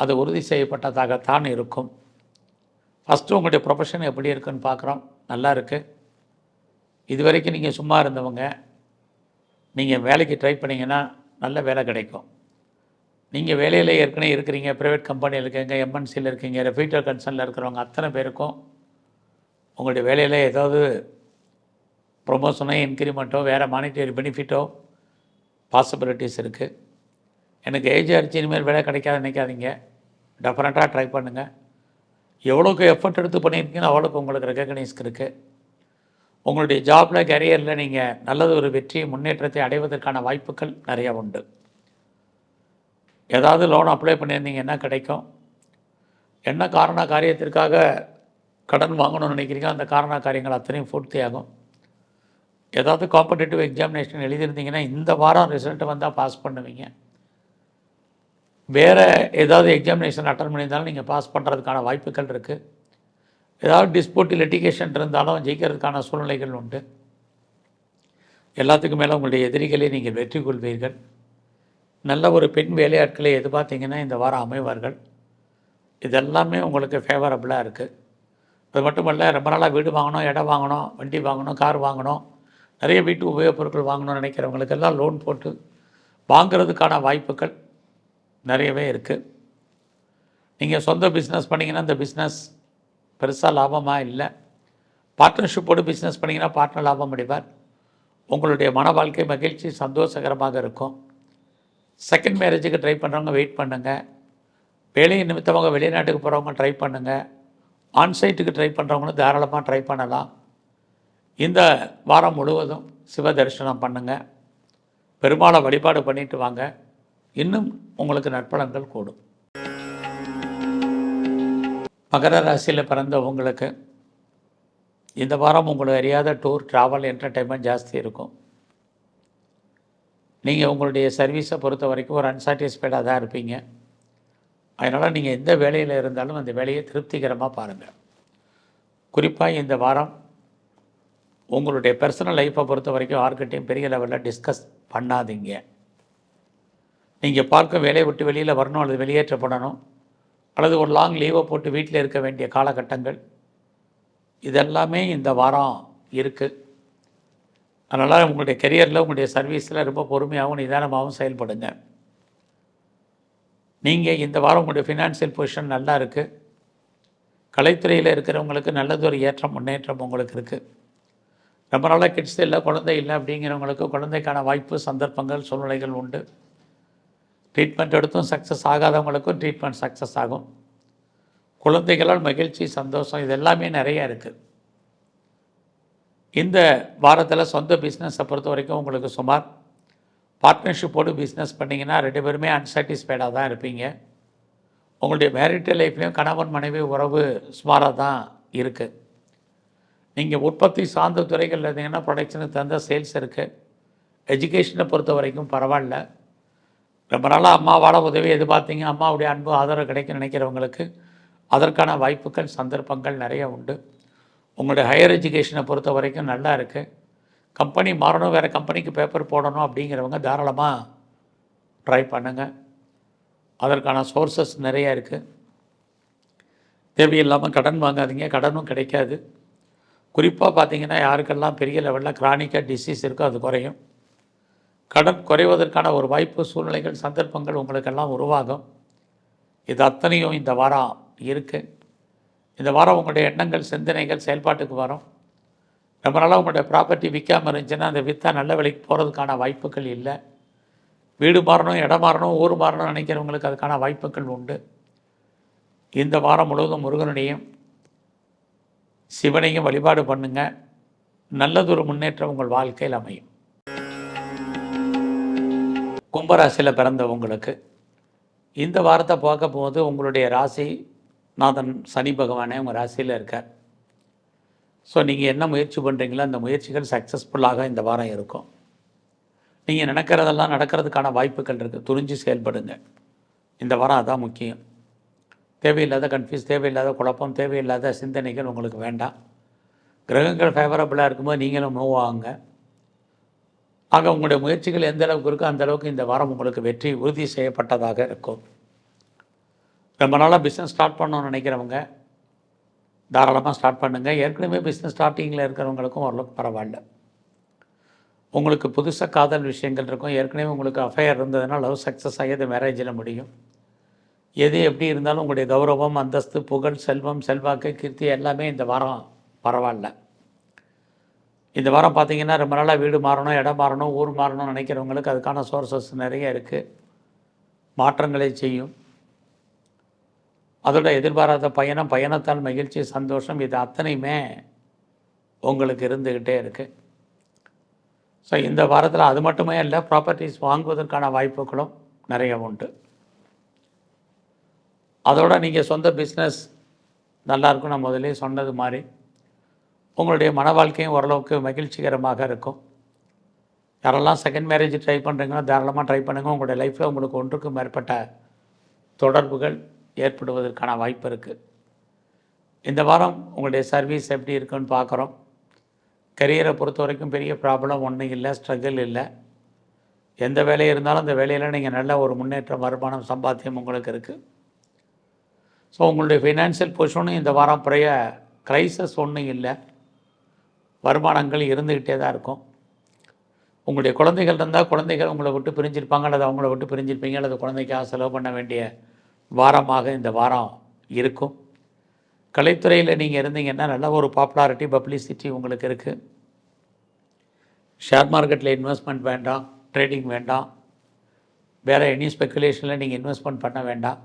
அது உறுதி செய்யப்பட்டதாகத்தான் இருக்கும். ஃபஸ்ட்டு உங்களுடைய ப்ரொஃபஷன் எப்படி இருக்குன்னு பார்க்குறோம். நல்லா இருக்குது. இது வரைக்கும் நீங்கள் சும்மா இருந்தவங்க, நீங்கள் வேலைக்கு ட்ரை பண்ணிங்கன்னா நல்ல வேலை கிடைக்கும். நீங்கள் வேலையில் ஏற்கனவே இருக்கிறீங்க, ப்ரைவேட் கம்பெனியில் இருக்கீங்க, எம்என்சியில் இருக்கீங்க, ரெஃப்யூட்டர் கன்சர்னில் இருக்கிறவங்க அத்தனை பேருக்கும் உங்களுடைய வேலையில் ஏதாவது ப்ரொமோஷனோ இன்க்ரிமெண்ட்டோ வேறு மானிட்டரி பெனிஃபிட்டோ பாசிபிலிட்டிஸ் இருக்குது. எனக்கு ஏஜ் ஆகிடுச்சு, இனிமேல் வேலை கிடைக்காது நினைக்காதீங்க. டெஃபரெண்ட்டாக ட்ரை பண்ணுங்கள். எவ்வளோக்கு எஃபர்ட் எடுத்து பண்ணியிருக்கீங்களோ அவ்வளோக்கு உங்களுக்கு ரெக்கக்னைஸ் இருக்குது. உங்களுடைய ஜாபில், கரியரில் நீங்கள் நல்லது ஒரு வெற்றி முன்னேற்றத்தை அடைவதற்கான வாய்ப்புகள் நிறையா உண்டு. ஏதாவது லோன் அப்ளை பண்ணியிருந்தீங்கன்னா கிடைக்கும். என்ன காரண காரியத்திற்காக கடன் வாங்கணும்னு நினைக்கிறீங்க, அந்த காரண காரியங்கள் அத்தனையும் பூர்த்தி ஆகும். ஏதாவது காம்படிட்டிவ் எக்ஸாமினேஷன் எழுதியிருந்தீங்கன்னா இந்த வாரம் ரிசல்ட்டு வந்தால் பாஸ் பண்ணுவீங்க. வேறு ஏதாவது எக்ஸாமினேஷன் அட்டன் பண்ணியிருந்தாலும் நீங்கள் பாஸ் பண்ணுறதுக்கான வாய்ப்புகள் இருக்குது. ஏதாவது டிஸ்பியூட் லிட்டிகேஷன் இருந்தாலும் ஜெயிக்கிறதுக்கான சூழ்நிலைகள் உண்டு. எல்லாத்துக்கும் மேலே உங்களுடைய எதிரிகளை நீங்கள் வெற்றி கொள்வீர்கள். நல்ல ஒரு பெண் வேலையாட்களை எதிர்பார்த்தீங்கன்னா இந்த வாரம் அமைவார்கள். இதெல்லாமே உங்களுக்கு ஃபேவரபுளாக இருக்குது. அது மட்டுமல்ல, ரொம்ப நாளாக வீடு வாங்கணும், இடம் வாங்கணும், வண்டி வாங்கணும், கார் வாங்கணும், நிறைய வீட்டு உபயோகப் பொருட்கள் வாங்கணும்னு நினைக்கிறவங்களுக்கெல்லாம் லோன் போட்டு வாங்கிறதுக்கான வாய்ப்புகள் நிறையவே இருக்குது. நீங்கள் சொந்த பிஸ்னஸ் பண்ணிங்கன்னா இந்த பிஸ்னஸ் பெருசாக லாபமாக இல்லை. பார்ட்னர்ஷிப்போடு பிஸ்னஸ் பண்ணிங்கன்னா பார்ட்னர் லாபம் அடைவார். உங்களுடைய மன வாழ்க்கை மகிழ்ச்சி, சந்தோஷகரமாக இருக்கும். செகண்ட் மேரேஜுக்கு ட்ரை பண்ணுறவங்க வெயிட் பண்ணுங்கள். வேலை நிமித்தமாக வெளிநாட்டுக்கு போகிறவங்க ட்ரை பண்ணுங்கள். ஆன்சைட்டுக்கு ட்ரை பண்ணுறவங்களும் தாராளமாக ட்ரை பண்ணலாம். இந்த வாரம் முழுவதும் சிவ தரிசனம் பண்ணுங்கள், பெருமாளை வழிபாடு பண்ணிட்டு வாங்க. இன்னும் உங்களுக்கு நற்பலன்கள் கூடும். மகர ராசியில் பிறந்த உங்களுக்கு இந்த வாரம் உங்களுக்கு அறியாத டூர், ட்ராவல், என்டர்டெயின்மெண்ட் ஜாஸ்தி இருக்கும். நீங்கள் உங்களுடைய சர்வீஸை பொறுத்த வரைக்கும் ஒரு அன்சாட்டிஸ்ஃபைடாக தான் இருப்பீங்க. அதனால் நீங்கள் எந்த வேலையில் இருந்தாலும் அந்த வேலையை திருப்திகரமாக பாருங்கள். குறிப்பாக இந்த வாரம் உங்களுடைய பர்சனல் லைஃப்பை பொறுத்த வரைக்கும் யார்கிட்டையும் பெரிய லெவலில் டிஸ்கஸ் பண்ணாதீங்க. நீங்கள் பார்க்க வேலையை விட்டு வெளியில் வரணும் அல்லது வெளியேற்றப்படணும் அல்லது ஒரு லாங் லீவை போட்டு வீட்டில் இருக்க வேண்டிய காலகட்டங்கள் இதெல்லாமே இந்த வாரம் இருக்குது. அதனால் உங்களுடைய கெரியரில், உங்களுடைய சர்வீஸில் ரொம்ப பொறுமையாகவும் நிதானமாகவும் செயல்படுங்க. நீங்கள் இந்த வாரம் உங்களுடைய ஃபினான்ஷியல் பொசிஷன் நல்லா இருக்குது. கலைத்துறையில் இருக்கிறவங்களுக்கு நல்லதொரு ஏற்றம், முன்னேற்றம் உங்களுக்கு இருக்குது. ரொம்ப நாளாக கிட்ஸ் இல்லை, குழந்தை இல்லை அப்படிங்கிறவங்களுக்கு குழந்தைக்கான வாய்ப்பு, சந்தர்ப்பங்கள், சூழ்நிலைகள் உண்டு. ட்ரீட்மெண்ட் எடுத்தும் சக்ஸஸ் ஆகாதவங்களுக்கும் ட்ரீட்மெண்ட் சக்ஸஸ் ஆகும். குழந்தைகளால் மகிழ்ச்சி, சந்தோஷம் இதெல்லாமே நிறையா இருக்குது. இந்த வாரத்தில் சொந்த பிஸ்னஸை பொறுத்த வரைக்கும் உங்களுக்கு சுமார் பார்ட்னர்ஷிப்போடு பிஸ்னஸ் பண்ணிங்கன்னா 2 பேருமே அன்சாட்டிஸ்ஃபைடாக தான் இருப்பீங்க. உங்களுடைய மேரிட்டல் லைஃப்லேயும் கணவன் மனைவி உறவு சுமாராக தான் இருக்குது. நீங்கள் உற்பத்தி சார்ந்த துறைகளில் இருந்தீங்கன்னா ப்ரொடக்ஷனுக்கு தகுந்த சேல்ஸ் இருக்குது. எஜுகேஷனை பொறுத்த வரைக்கும் பரவாயில்ல. ரொம்ப நாளாக அம்மாவால் உதவி எதிர்பார்த்தீங்க, அம்மாவுடைய அன்பு ஆதரவு கிடைக்குன்னு நினைக்கிறவங்களுக்கு அதற்கான வாய்ப்புகள், சந்தர்ப்பங்கள் நிறைய உண்டு. உங்களுடைய ஹையர் எஜுகேஷனை பொறுத்த வரைக்கும் நல்லா இருக்குது. கம்பெனி மாறணும், வேறு கம்பெனிக்கு பேப்பர் போடணும் அப்படிங்கிறவங்க தாராளமாக ட்ரை பண்ணுங்கள். அதற்கான சோர்ஸஸ் நிறையா இருக்குது. தேவையில்லாமல் கடன் வாங்காதீங்க, கடனும் கிடைக்காது. குறிப்பாக பார்த்தீங்கன்னா யாருக்கெல்லாம் பெரிய லெவலில் கிரானிக்காக டிசீஸ் இருக்கோ அது குறையும். கடன் குறைவதற்கான ஒரு வாய்ப்பு, சூழ்நிலைகள், சந்தர்ப்பங்கள் உங்களுக்கெல்லாம் உருவாகும். இது அத்தனையும் இந்த வாரம் இருக்குது. இந்த வாரம் உங்களுடைய எண்ணங்கள், சிந்தனைகள் செயல்பாட்டுக்கு வரும். ரொம்ப நாளாக உங்களுடைய ப்ராப்பர்ட்டி விற்காமல் இருந்துச்சுன்னா அந்த விற்றா நல்ல விலைக்கு போகிறதுக்கான வாய்ப்புகள் இல்லை. வீடு மாறணும், இடம் மாறணும், ஊர் மாறணும்னு நினைக்கிறவங்களுக்கு அதுக்கான வாய்ப்புகள் உண்டு. இந்த வாரம் முழுவதும் முருகனுடையும் சிவனையும் வழிபாடு பண்ணுங்க. நல்லதொரு முன்னேற்றம் உங்கள் வாழ்க்கையில் அமையும். கும்பராசியில் பிறந்தவங்களுக்கு இந்த வாரத்தை பார்க்க போது உங்களுடைய ராசி நாதன் சனி பகவானே உங்கள் ராசியில் இருக்கார். ஸோ நீங்கள் என்ன முயற்சி பண்ணுறீங்களோ அந்த முயற்சிகள் சக்ஸஸ்ஃபுல்லாக இந்த வாரம் இருக்கும். நீங்கள் நினைக்கிறதெல்லாம் நடக்கிறதுக்கான வாய்ப்புகள் இருக்குது. துணிஞ்சு செயல்படுங்க. இந்த வாரம் அதான் முக்கியம். தேவையில்லாத கன்ஃபியூஸ், தேவையில்லாத குழப்பம், தேவையில்லாத சிந்தனைகள் உங்களுக்கு வேண்டாம். கிரகங்கள் ஃபேவரபுளாக இருக்கும்போது நீங்களும் மூவ் ஆகுங்க. ஆக உங்களுடைய முயற்சிகள் எந்த அளவுக்கு இருக்கோ அந்த அளவுக்கு இந்த வாரம் உங்களுக்கு வெற்றி உறுதி செய்யப்பட்டதாக இருக்கும். ரொம்ப நாளாக பிஸ்னஸ் ஸ்டார்ட் பண்ணணும்னு நினைக்கிறவங்க தாராளமாக ஸ்டார்ட் பண்ணுங்கள். ஏற்கனவே பிஸ்னஸ் ஸ்டார்டிங்கில் இருக்கிறவங்களுக்கும் ஓரளவுக்கு பரவாயில்ல. உங்களுக்கு புதுசாக காதல் விஷயங்கள் இருக்கும். ஏற்கனவே உங்களுக்கு அஃபையர் இருந்ததுன்னா லவ் சக்ஸஸ் ஆகி அது மேரேஜில் முடியும். எது எப்படி இருந்தாலும் உங்களுடைய கௌரவம், அந்தஸ்து, புகழ், செல்வம், செல்வாக்கு, கீர்த்தி எல்லாமே இந்த வாரம் பரவாயில்ல. இந்த வாரம் பார்த்திங்கன்னா ரொம்ப நாளாக வீடு மாறணும், இடம் மாறணும், ஊர் மாறணும்னு நினைக்கிறவங்களுக்கு அதுக்கான சோர்சஸ் நிறைய இருக்குது. மாற்றங்களை செய்யும். அதோட எதிர்பாராத பயணம், பயணத்தால் மகிழ்ச்சி, சந்தோஷம், இது அத்தனையுமே உங்களுக்கு இருந்துக்கிட்டே இருக்குது. ஸோ இந்த வாரத்தில் அது மட்டுமே இல்லை, ப்ராப்பர்ட்டிஸ் வாங்குவதற்கான வாய்ப்புகளும் நிறைய உண்டு. அதோடு நீங்கள் சொந்த பிஸ்னஸ் நல்லாயிருக்கும். நான் முதலே சொன்னது மாதிரி உங்களுடைய மன வாழ்க்கையும் ஓரளவுக்கு மகிழ்ச்சிகரமாக இருக்கும். யாரெல்லாம் செகண்ட் மேரேஜ் ட்ரை பண்ணுறீங்களோ தாராளமாக ட்ரை பண்ணுங்கள். உங்களுடைய லைஃப்பில் உங்களுக்கு ஒன்றுக்கும் மேற்பட்ட தொடர்புகள் ஏற்படுவதற்கான வாய்ப்பு இருக்குது. இந்த வாரம் உங்களுடைய சர்வீஸ் எப்படி இருக்குன்னு பார்க்குறோம். கரியரை பொறுத்த வரைக்கும் பெரிய ப்ராப்ளம் ஒன்றும் இல்லை, ஸ்ட்ரகிள் இல்லை. எந்த வேலை இருந்தாலும் அந்த வேலையில் நீங்கள் நல்ல ஒரு முன்னேற்றம், வருமானம், சம்பாத்தியம் உங்களுக்கு இருக்குது. ஸோ உங்களுடைய ஃபினான்ஷியல் பொசிஷனும் இந்த வாரம் பெரிய க்ரைசஸ் ஒன்றும் இல்லை. வருமானங்கள் இருந்துக்கிட்டே தான் இருக்கும். உங்களுடைய குழந்தைகள் இருந்தால் குழந்தைகள் உங்களை விட்டு பிரிஞ்சிருப்பாங்க, அல்லது அவங்கள விட்டு பிரிஞ்சிருப்பீங்க, அல்லது குழந்தைக்காக செலவு பண்ண வேண்டிய வாரமாக இந்த வாரம் இருக்கும். கலைத்துறையில் நீங்கள் இருந்தீங்கன்னா நல்ல ஒரு பாப்புலாரிட்டி, பப்ளிசிட்டி உங்களுக்கு இருக்குது. ஷேர் மார்க்கெட்டில் இன்வெஸ்ட்மெண்ட் வேண்டாம், ட்ரேடிங் வேண்டாம், வேறு எனி ஸ்பெக்குலேஷனில் நீங்கள் இன்வெஸ்ட்மெண்ட் பண்ண வேண்டாம்.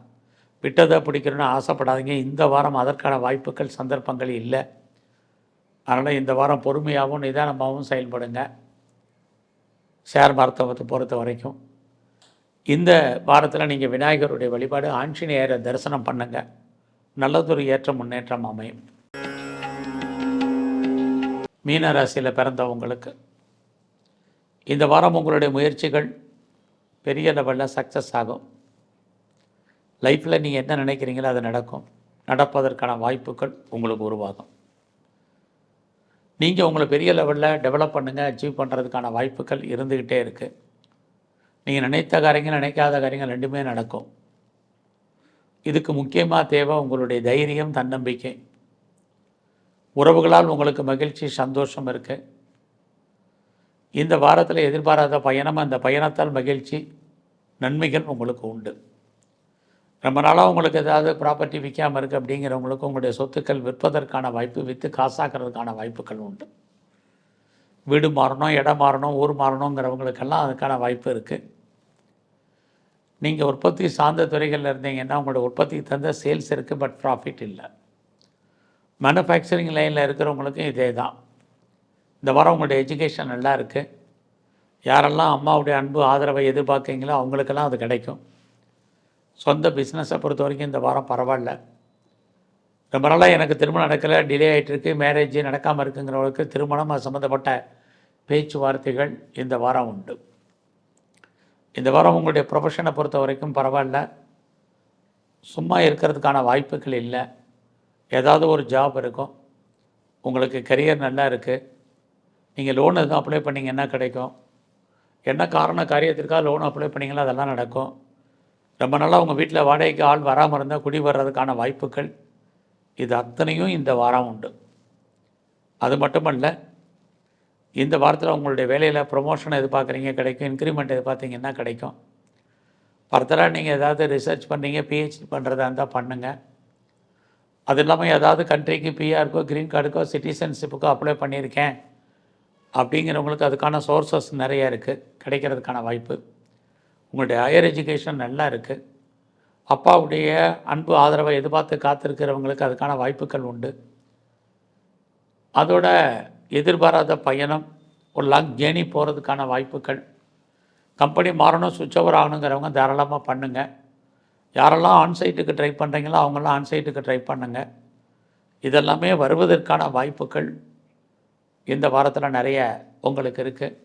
விட்டதை பிடிக்கணும்னு ஆசைப்படாதீங்க. இந்த வாரம் அதற்கான வாய்ப்புகள், சந்தர்ப்பங்கள் இல்லை. அதனால் இந்த வாரம் பொறுமையாகவும் நிதானமாகவும் செயல்படுங்க. ஷேர் மார்க்கெட்டை பொறுத்த வரைக்கும் இந்த வாரத்தில் நீங்கள் விநாயகருடைய வழிபாடு, ஆஞ்சநேயரை தரிசனம் பண்ணுங்கள். நல்லதொரு ஏற்ற முன்னேற்றம் அமையும். மீன ராசியில் பிறந்தவங்களுக்கு இந்த வாரம் உங்களுடைய முயற்சிகள் பெரிய லெவலில் சக்ஸஸ் ஆகும். லைஃப்பில் நீங்கள் என்ன நினைக்கிறீங்களோ அது நடக்கும். நடப்பதற்கான வாய்ப்புகள் உங்களுக்கு உருவாகும். நீங்கள் உங்களை பெரிய லெவலில் டெவலப் பண்ணுங்கள். அச்சீவ் பண்ணுறதுக்கான வாய்ப்புகள் இருந்துக்கிட்டே இருக்குது. நீங்கள் நினைத்த காரியங்கள், நினைக்காத காரியங்கள் ரெண்டுமே நடக்கும். இதுக்கு முக்கியமாக தேவை உங்களுடைய தைரியம், தன்னம்பிக்கை. உறவுகளால் உங்களுக்கு மகிழ்ச்சி, சந்தோஷம் இருக்குது. இந்த வாரத்தில் எதிர்பாராத பயணம், அந்த பயணத்தால் மகிழ்ச்சி, நன்மைகள் உங்களுக்கு உண்டு. ரொம்ப நாளாக உங்களுக்கு ஏதாவது ப்ராப்பர்ட்டி விற்காமல் இருக்குது அப்படிங்கிறவங்களுக்கு உங்களுடைய சொத்துக்கள் விற்பதற்கான வாய்ப்பு, விற்று காசாக்கிறதுக்கான வாய்ப்புகள் உண்டு. வீடு மாறணும், இடம் மாறணும், ஊர் மாறணுங்கிறவங்களுக்கெல்லாம் அதுக்கான வாய்ப்பு இருக்குது. நீங்கள் உற்பத்தி சார்ந்த துறைகளில் இருந்தீங்கன்னா உங்களோட உற்பத்திக்கு தகுந்த சேல்ஸ் இருக்குது, பட் ப்ராஃபிட் இல்லை. மேனுஃபேக்சரிங் லைனில் இருக்கிறவங்களுக்கும் இதே தான். இந்த வாரம் உங்களுடைய எஜுகேஷன் நல்லா இருக்குது. யாரெல்லாம் அம்மாவுடைய அன்பு, ஆதரவை எதிர்பார்க்குறீங்களோ அவங்களுக்கெல்லாம் அது கிடைக்கும். சொந்த பிஸ்னஸை பொறுத்த வரைக்கும் இந்த வாரம் பரவாயில்ல. ரொம்ப நாளாக எனக்கு திருமணம் நடக்கலை, டிலே ஆகிட்டுருக்கு, மேரேஜ் நடக்காமல் இருக்குங்கிறவங்களுக்கு திருமணம், அது சம்மந்தப்பட்ட பேச்சுவார்த்தைகள் இந்த வாரம் உண்டு. இந்த வாரம் உங்களுடைய ப்ரொஃபஷனை பொறுத்த வரைக்கும் பரவாயில்ல. சும்மா இருக்கிறதுக்கான வாய்ப்புகள் இல்லை. ஏதாவது ஒரு ஜாப் இருக்கும். உங்களுக்கு கரியர் நல்லா இருக்குது. நீங்கள் லோன் எதுவும் அப்ளை பண்ணிங்கன்னா கிடைக்கும். என்ன காரியத்திற்காக லோன் அப்ளை பண்ணிங்களோ அதெல்லாம் நடக்கும். ரொம்ப நாளாக உங்கள் வீட்டில் வாடகைக்கு ஆள் வராமல் இருந்தால் குடி வர்றதுக்கான வாய்ப்புகள் இது அத்தனையும் இந்த வாரம் உண்டு. அது மட்டுமல்ல, இந்த வாரத்தில் உங்களுடைய வேலையில் ப்ரொமோஷன் எதிர்பார்க்குறீங்க கிடைக்கும், இன்க்ரிமெண்ட் எதிர்பார்த்தீங்கன்னா கிடைக்கும். ஃபர்தராக நீங்கள் ஏதாவது ரிசர்ச் பண்ணீங்க, பிஹெச்டி பண்ணுறதா இருந்தால் பண்ணுங்கள். அது இல்லாமல் ஏதாவது கண்ட்ரிக்கு பிஆருக்கோ க்ரீன் கார்டுக்கோ சிட்டிசன்ஷிப்புக்கோ அப்ளை பண்ணியிருக்கேன் அப்படிங்கிறவங்களுக்கு அதுக்கான சோர்ஸஸ் நிறைய இருக்குது, கிடைக்கிறதுக்கான வாய்ப்பு. உங்களுடைய ஹையர் எஜுகேஷன் நல்லா இருக்குது. அப்பாவுடைய அன்பு ஆதரவை எதிர்பார்த்து காத்திருக்கிறவங்களுக்கு அதுக்கான வாய்ப்புகள் உண்டு. அதோட எதிர்பாராத பயணம், ஒரு லாங் ஜேர்னி போகிறதுக்கான வாய்ப்புகள். கம்பெனி மாறணும், சுவிட்ச் ஓவர் ஆகணுங்கிறவங்க தாராளமாக பண்ணுங்கள். யாரெல்லாம் ஆன்சைட்டுக்கு ட்ரை பண்ணுறீங்களோ அவங்களாம் ஆன்சைட்டுக்கு ட்ரை பண்ணுங்கள். இதெல்லாமே வருவதற்கான வாய்ப்புகள் இந்த வாரத்தில் நிறைய உங்களுக்கு இருக்குது.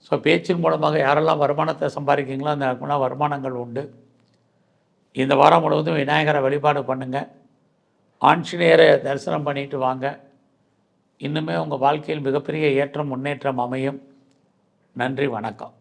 ஸோ பேச்சின் மூலமாக யாரெல்லாம் வருமானத்தை சம்பாதிக்கிறீங்களோ அந்த வருமானங்கள் உண்டு. இந்த வாரம் முழுவதும் விநாயகரை வழிபாடு பண்ணுங்கள். ஆஞ்சநேயரை தரிசனம் பண்ணிட்டு வாங்க. இன்னுமே உங்கள் வாழ்க்கையில் மிகப்பெரிய ஏற்றம் முன்னேற்றம் அமையும். நன்றி, வணக்கம்.